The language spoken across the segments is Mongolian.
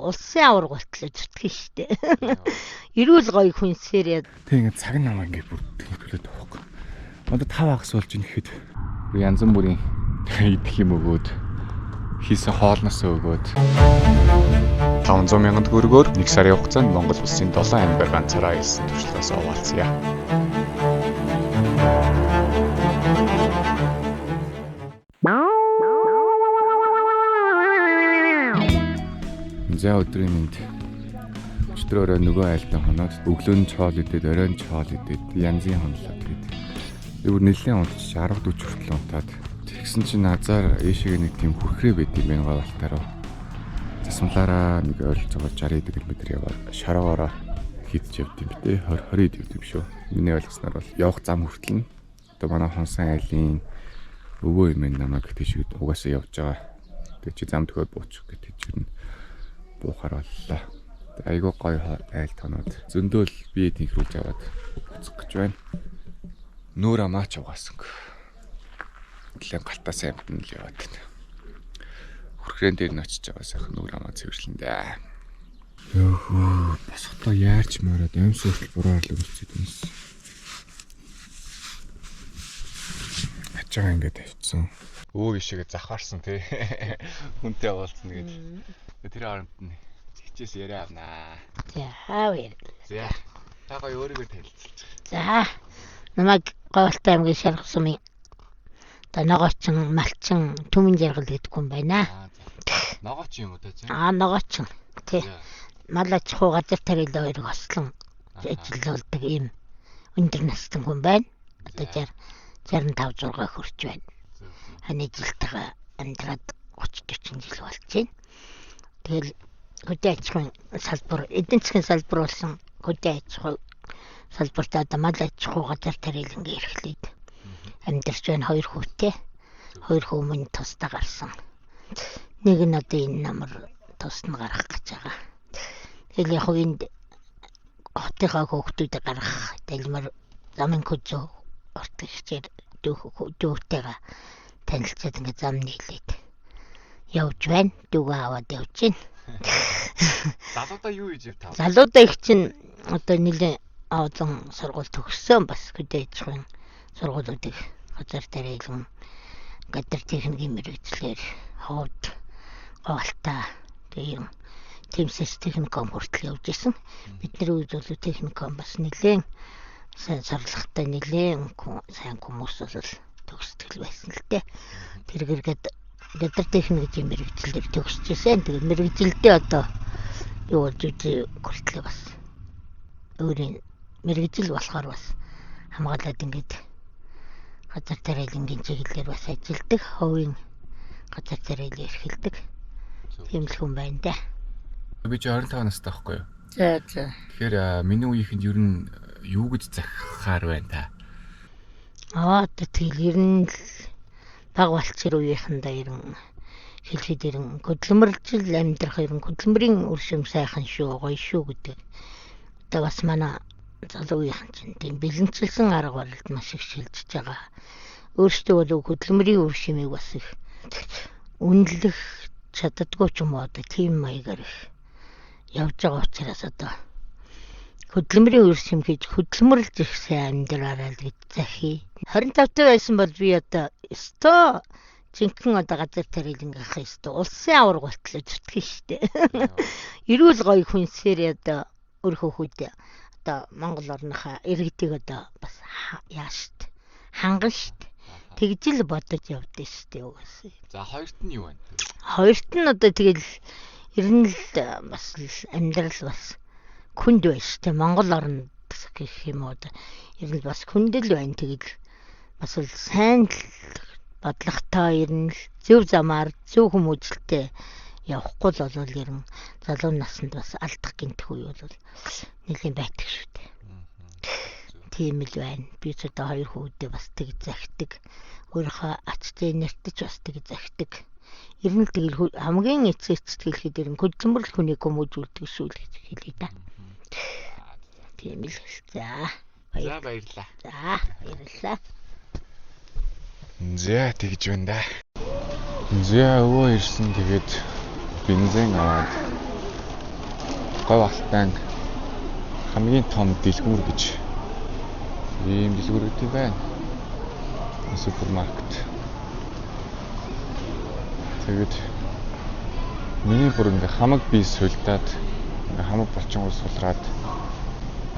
улсын аваргалтлаа зүтгэн штэ. Ирүүл гоё хүнсээр. Тэг ингээд цаг намаа ингээд бүр төлөөд байхгүй. Одоо 5 агс болж ийн гэхэд янз бүрийн идэх юм өгөөд хийсэн хоолноосоо өгөөд 500,000 төгрөгөөр 1 сарын хугацаанд Монгол улсын 7 амбар ганцаараа хэлсэн туршлагаас овоолцъя. За өдрийн мэнд өчтөр өрөө нөгөө айлтаа хоноод өглөө нь чоол идээд оройн чоол идээд янзын хонлоо тэгээд өөр нэлийн унтчих 10-40 хүртэл унтаад тэгсэн чинь назар ээшигээ нэг тийм хүрхрээ байд юм байна говалтаараа засмлаараа нэг ойролцоогоор 60 км яваад шороогоороо хийдэж явд юм битээ 20-20 явд юм шүү. Миний ойлгосноор бол явах зам хүртэл нь одоо манай хонсан айлын өвөө юм намайг тийш угаасаа явж байгаа. Тэгээд чи зам төгөөд буучих гэдэг чинь буухаар боллоо. Айгуу гоё айл тоноод зөндөөл бие тэнхрүүлж аваад буцах гэж байна. Нүүр амаач угаасан. Нэлээд галтаасаа амтан л яваад байна. Хүрхрээн дээр нь очиж байгаа сайхан нүүр амаа цэвэрлэн дээ. Йоо босхотоо яарч мороод амс хүртэл бураар л үлцээд юмс. Ачаа ингээд тавьчихсан. Өө ишигээ завхаарсан тий. Хүнтэй уулзна гэж. Тэр харамт нь чигчээс яриа авнаа. За хавар. За. Тага өөрийгөө танилцуулж. За. Намайг Говьалтай аймгийн Шарх сумын ногоочин, малчин, түмэн жаргал гэдэг хүн байна. Ногооч юм уу та? Ногоочин. Тий. Мал аж ахуй газар тариалан хоёрыг ослон ажиллаулдаг ийм өндөр настай хүн байна. Одоо 65-6 хүрч байна. Ханы жилтэйгээ амьдраад 30-40 жил болж байна. Тэгэл хөдөө аж ахуйн салбар, эдийн засгийн салбар болсон хөдөө аж ахуй салбарт одоо мал аж ахуй газар тариалангийн эрхлээд амьдарч байна 2 хүүтэй. 2 хүү минь тусдаа гарсан. Нэг нь одоо энэ намар тусна гарах гэж байгаа. Тэгэл яг энд хотынхаа хүүхдүүдийг гаргах дэлмэр замын көзөө орт ихчээр дүүтэйгээ танилцаад ингээ зам нийлээд явж байна. Дүүгээ аваад явж байна. Залуудаа юу хийж явтаа? Залуудаа их чинь одоо нэлээд олон сургууль төгссөн бас хөдөө аж ахуйн сургуулиудыг газар тариалан гадар техникийн мэргэжлэр ховд Говьалтай тийм тэмцэс техникум хүртэл явж исэн. Бидний үед бол техникум бас нэлээд сайн сурлагатай нэлээд сайн хүмүүс бол төгсдөг байсан л дээ. Тэргэргээд гадар техникийн мэргэжлэр төгсчихсэн. Тэгээд мэргэжилдээ одоо юу болж үгүй хүртэл бас өөрийн мэргэжил болохоор бас хамгаалаад ингээд газар тариалангийн чиглэлээр бас ажилладаг. Ховын газар тариалан эрхэлдэг. Тийм л хүн байна да. Би ч 25 настай байхгүй юу? За. Тэгэхээр миний үеийнхэнд ер нь юу гэж захихаар байна та? Одоо тэгэл ер нь баг болцор үеийнхэндээ ер нь хэлэхэд ер нь хөдөлмөрлжил амьдрах ер нь хөдөлмөрийн өршөм сайхан шүү, гоё шүү гэдэг. Одоо бас манай залуу үеийнхэн чинь тийм бэлэнчилсэн арга барилд маш их шилжиж байгаа. Өөрсдөө бол хөдөлмөрийн өршөмийг бас их үнэлэх чаддаггүй ч юм уу одоо тийм маягаар их явж байгаа учраас одоо хөдөлмөрийн өршөм хийж хөдөлмөрлж их сайн амьдраарай л гэж захий. 25 байсан бол би одоо өстой жинхэнэ одоо газар тариалангийнхаа өстой улсын аваргалтлаа зүтгэн штэ. Ирүүл гоё хүнсээр одоо өөрөө хүүдээ одоо Монгол орныхаа иргэдийг одоо бас яаш ханган штэ. Тэгж л бодож явдээ штэ угаасаа. За хоёрт нь юу байна? Хоёрт нь одоо тэгэл ер нь л бас амьдрал бас хүнд байна штэ. Монгол орнд гэх юм уу ер нь бас хүндэл байна. Тэгэл бас л сайн л бодлоготой ер нь зөв замаар зөв хүмүүжлэлтэй явахгүй л бол ер нь залуу наснд бас алдах гинтэх үе бол нэлийн байдаг шүү дээ. Тийм л байна. Би ч одоо 2 хүүдээ бас тэг захидаг. Өөрийнхөө ачтай нэртэж бас тэг захидаг. Ер нь тэгэл хамгийн эцэгт хэлэхэд ер нь хөдөлмөр хүнийг хүмүүжүүлдэг шүү л гэж хэлээ да. Тийм л. За баярлалаа. За баярлалаа. За тэгж байна да. За өвөө ирсэн тэгээд бензин аваад говь алтан хамгийн том дэлгүүр гэж ийм дэлгүүр гэдэг байна. Супермаркет. Тэгээд миний бүр ингээ хамаг бие сулдаад ингээ хамаг болчингуу сулраад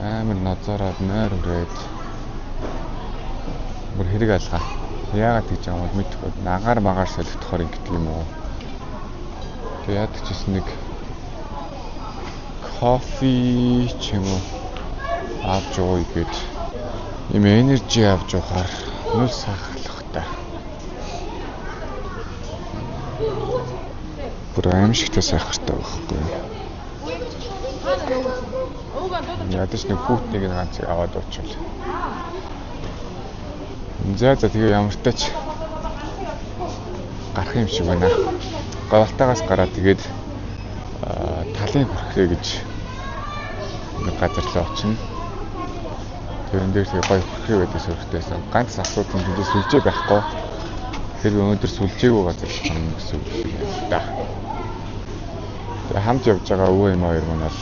амар нозоороод нойр өрөөд бүр хэрэг алгаа. Яагаад гэж юм бол мэдхгүй нагаар магаар солигдохоор ингэдэг юм уу? Тэгээд яадаг ч гэсэн нэг кофе ч юм уу авч ууя гэж юм энержи авч уухаар нүл сахарлах та. Бүр аимшигтай сайхартай байхгүй. Ядаж нэг хүүтнийг ганц аваад уучвал. За тэгээ ямар тач гарах юм шиг байна. Говьтаагаас гараад тэгээд талын хүрхрээ гэж нэг газар руу очино. Тэрэн дээр тэгээ гоё хүрхрээ байдаг сүрхтэйсэн. Ганц асуудал нь тэндээс сүлжээ байхгүй. Тэгэхээр өнөөдөр сүлжээгүй газар хань гэсэн үг юм да. Тэгээ хамт явж байгаа өвөө юм хоёр маань бол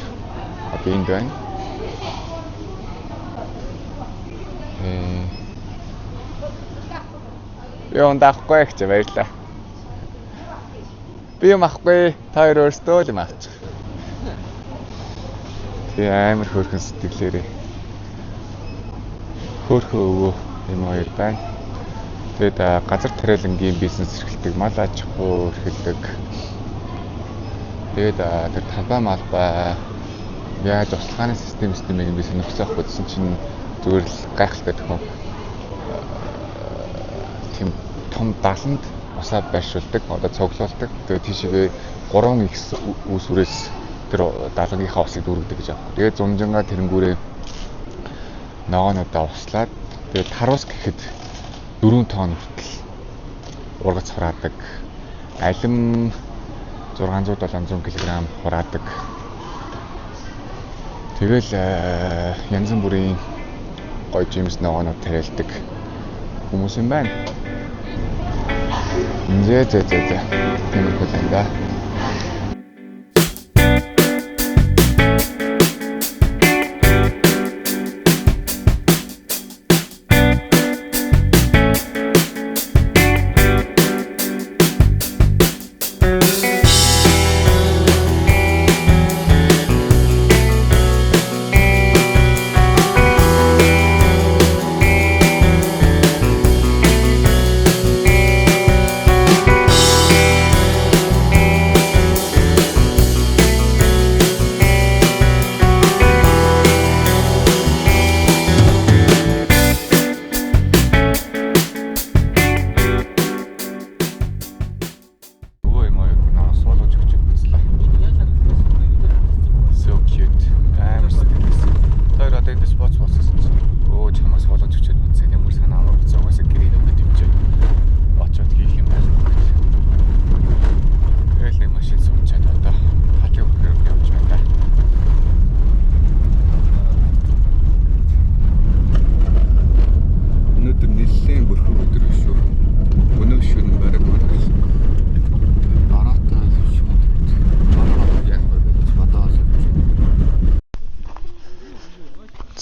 одоо энд байна. Яон даахгүй гэж баярлаа. Би юм ахгүй, та хоёр өөрсдөө л юм авчих. Тэгээ амар хөөрхөн сэтгэлээрээ. Хөөрхөн өвөө юм хоёр байна. Тэгээд газар тариалангийн бизнес эрхэлдэг, мал аж ахуй эрхэлдэг. Тэгээд тэр талбай малбай яаж услахааны системийг би сонирхсоох бодсон чинь зүгээр л гайхалтай төхөн. Тийм том даланд усаа байршуулдаг, одоо цуглуулдаг. Тэгээд тийшээ 3x үүсвэрээс тэр далангийнхаа усыг дүүргэдэг гэж аах. Тэгээд зунжингаа тэрэнгүүрээ ногоонуудаа услаад тэгээд таруус гэхэд 4 тонн хүртэл ургац хураадаг. Алим 600-700 кг хураадаг. Тэгэл янз бүрийн гоё жимс ногоонууд тариалдаг хүмүүс юм байна. Зэ. Тиймэрхүү л да.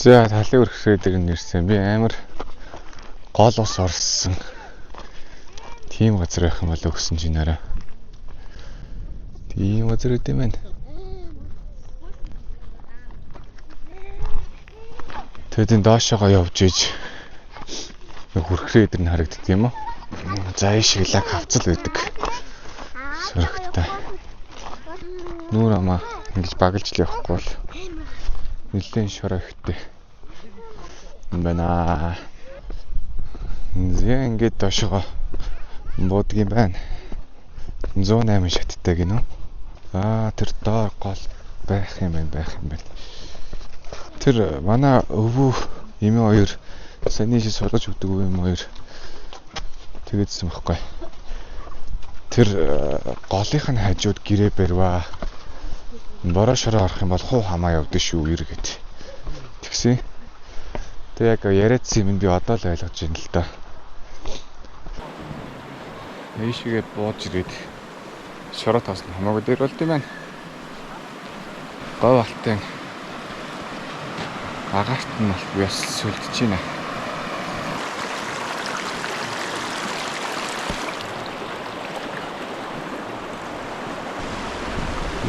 За талын өрхрээ дээр нэрсэн би амар гол ус орсон. Тийм газар байх юм болоо өгсөн чинь арай. Тийм газар үт юм байна. Тэгээд доошоо явж иж нэг хүрхрээ дээр нь харагддаг юм уу? За ийшээ лаг хавцал байдаг. Сөрөгтэй. Нүүр амаа ингэж багалж л явахгүй бол нэлээд шороо ихтэй юм байна. Зэ ингээд доошоо буудаг юм байна. 108 шаттай гинөө. Тэр доор гол байх юм байна. Тэр манай өвөө эмээ хоёр саний шиг сургаж өгдөг өвөө эмээ хоёр тэгээдсэн байхгүй. Тэр голынх нь хажууд гэрээ барьваа. Бороо шороо орох юм бол хуу хамаа явдсан шүү эргээд. Тэгсэн. Тэг яг яриадсан юм би одоо л ойлгож байна л да. Ийшээ бууж ирээд шороо тоосон хамаагүй дээр болд юм байна. Говь алтын агаарт нь бол яс сүлдэж байна.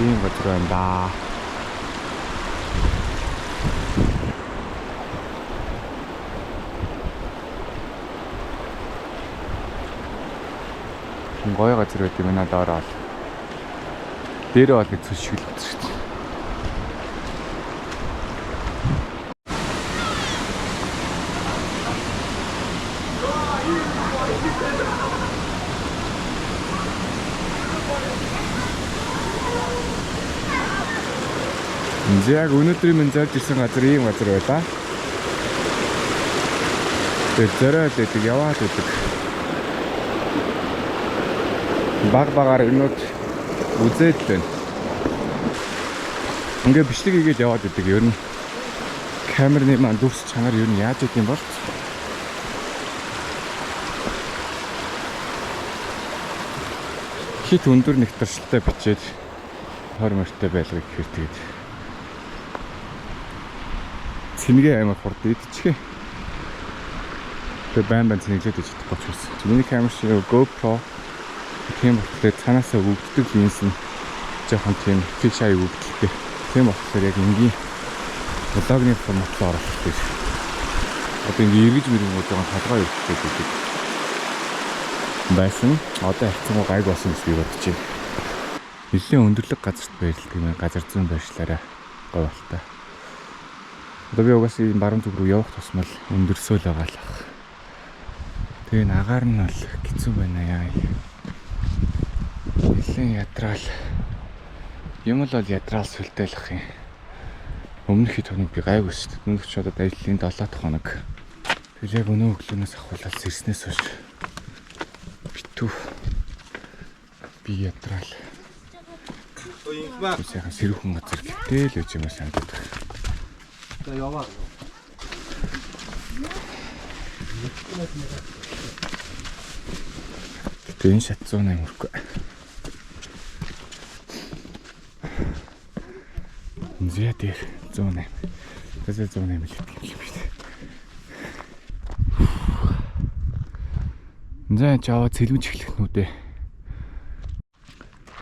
ийм газар байна да. Гоё газар байт юм надад ороод. Дээрээ бол нэг цус шиг л үзэж байна. Яг өнөөдрийн минь зорж ирсэн газар ийм газар байлаа. Тэгээд зориод байдаг, яваад байдаг. Баг-багаар юмуд үзээд байна. Ингээ бичлэг хийгээд яваад байдаг. Ер нь камерны маань дүрс чанар ер нь яаж идэм бол хит өндөр нэгтаршилтай бичээд 20 мөртэй байлгыг гэхээр тэгээд цэнгээ амар хурд идчихээ. Тэгээд байн цэнгэлээд иж чадахгүй ч байсан. Миний камер шиг GoPro тийм болохоор цаанаасаа өгддөг линз нь жоохон тийм фишай өгдөлтэй. Тийм болохоор яг энгийн влогны форматлаар оруулах гэж. Одоо ингээ эргэж мөрөнгө жоохон толгой өгдөлтэй гэдэг байсан. Одоо хайцангуу гайг болсон гэж би бодож байна. Нэлээд өндөрлөг газарт байрлал юм. Газар зүүн байршлаараа говьалтай. Одоо би угаасаа энэ баруун зүг рүү явах тусмал өндөрсөөл байгаа л ах. Тэгээ нагаар нь бол хэцүү байна яа. Нэлээд ядраал. Юм л бол ядраал сүлдэйлэх юм. Өмнөх хэд хоног би гайгүй шүү дээ. Өмнөх ч одоо ажлын 7 дахь хоног. Тэгээ яг өнөө өглөөнөөс ахуулаад сэрснээс хойш битүү би ядраал. Сайхан сэрүүхэн газар гэтэл үгүй юм санагдав. За яваа. Тэн шат 108 мөрөхгүй. Зэ дээр 108. Тэсээ 108 л гэдэг юм биш. Зэ чаа цэлмж эхлэх нүдэ.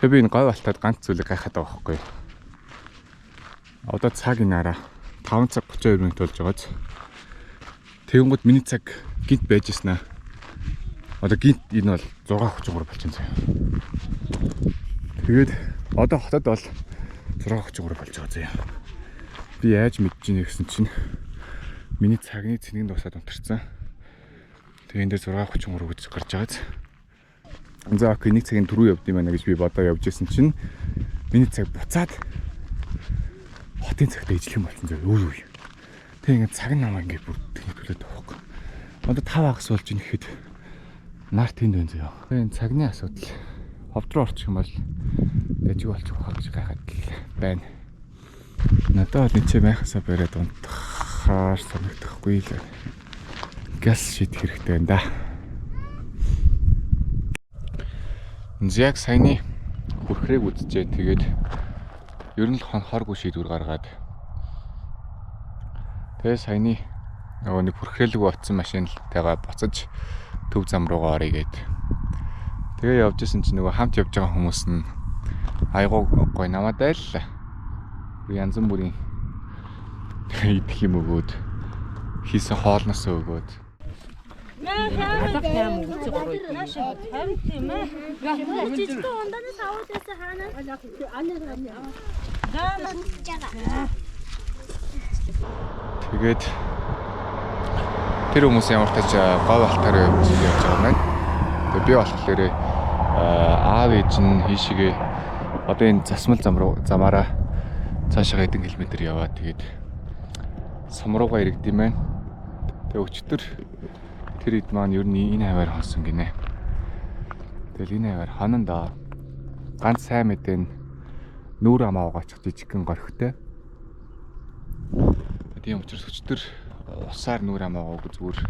Тэгээ би энэ говь алтаад ганц зүйлийг гайхаад байгаа байхгүй. Одоо цаг инаараа 5 цаг 32 минут болж байгааз. Тэгэнгүүт миний цаг гинт байж гиснаа. Одоо гинт энэ бол 6:33 болчихсон заяа. Тэгээд одоо хотод бол 6:33 болж байгаа заяа. Би яаж мэдэж ийнэ гэсэн чинь миний цагны цэнийг дуусаад унтарсан. Тэгээ энэ дээр 6:33 гэж гарч байгааз. За окей, нэг цагийн түрүү явд юм байна гэж би бодоо явж исэн чинь миний цаг буцаад хотын цагт ижлэх юм болсон заяа. Үгүй. Тэг ингээд цаг намаа ингээд бүр төлөөд байхгүй. Одоо 5 агас болж ийн гэхэд нар тэнд байна заяа. Тэгээ цагны асуудал ховд руу орчих юм бол дэжиг болчих واخа гэж гайхаад байна. Надад ничээ байхасаа бариад унтахаар санагдахгүй л. Газ шийдэх хэрэгтэй байна да. Яг саяны хүрхрээг үзчихээ. Тэгээд ер нь л хоргүй шийдвэр гаргаад тэгээ саяны нөгөө нэг хүрхрээлгүй оцсон машинтайгаа буцаж төв зам руугаа орё гээд тэгээ явж исэн чинь нөгөө хамт явж байгаа хүмүүс нь айгуу гой намайг дайллаа. Янз бүрийн идэх юм өгөөд хийсэн хоолноос өгөөд Алах юм уу чи горой. Наашаа 50 тийм ээ. Жижиг ондоос аваад байсан хаанаа. тэгээд тэр хүмүүс ямар тач говь алтаараа явж байгаа юм байна. Тэгээд би болохоор аав ээж нь хийшигээ одоо энэ засмал замаараа цаашаа хэдэн километр яваад тэгээд сум руугаа иргэдэм байна. Тэгээд өчтөр тэр ид маань ер нь энэ хаваар хонсон гинэ. Тэгэл энэ хаваар хонондоо ганц сайн мэдэн нүүр амаагаа очих жижигхэн горхтой. Тийм учраас өчтөр усаар нүүр амаагааг зүгээр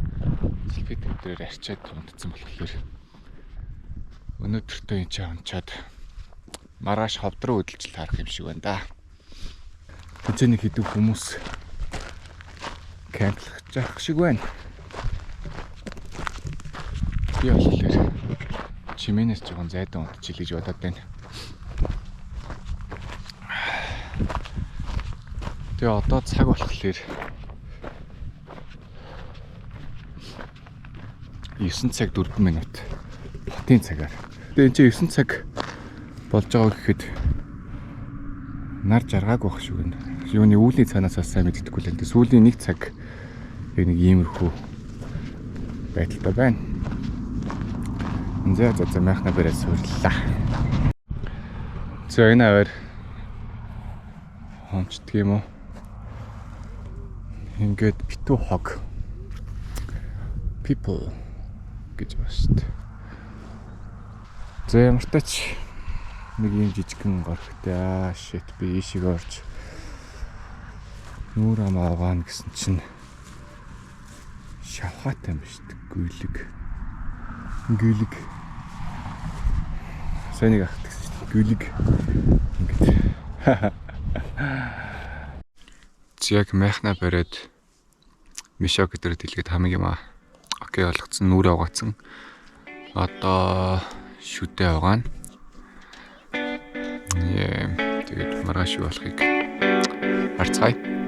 сэлфетээр арчаад унтцсан болохоор өнөөдөртөө энэ чаа унчаад маргааш ховд руу хөдөлж харах юм шиг байна да. Тэжээний хэдэн хүмүүс кемплах жах шиг байна. Би болохоор чимээнээс жоохон зайдан унтчих гэж бодоод байна. Тэгээ одоо цаг болохоор 9 цаг 4 минут. Хотын цагаар. Тэгээ энэ чинь 9 цаг болж байгаа гэхэд нар жаргааг байх шүү гэнэ. Юуны үүлний цаанаас сайн мэддэхгүй л энэ сүүлийн 1 цаг яг нэг иймэрхүү байдалтай байна. За майхна бэрээ суурлаа. За энэ аваар хончдөг юм уу? Ингээд битүү хог people гэж байна шүү дээ. За ямар ч тач нэг юм жижигхэн горхтой shit би ишиг орж нүүр амаагаан гэсэн чинь шавхаатай юм шүү дээ. Гүлэг сайн нэг ахт гэсэн шүү дээ. Гүлэг ингээд яг майхна бариад мишок дээр дэлгээд хамаг юм аа. Окей болгоцсон нүрээ угаацсан. Одоо шүдэ байгаа нь. Тэгээд маргааш юу болохыг харцгаая.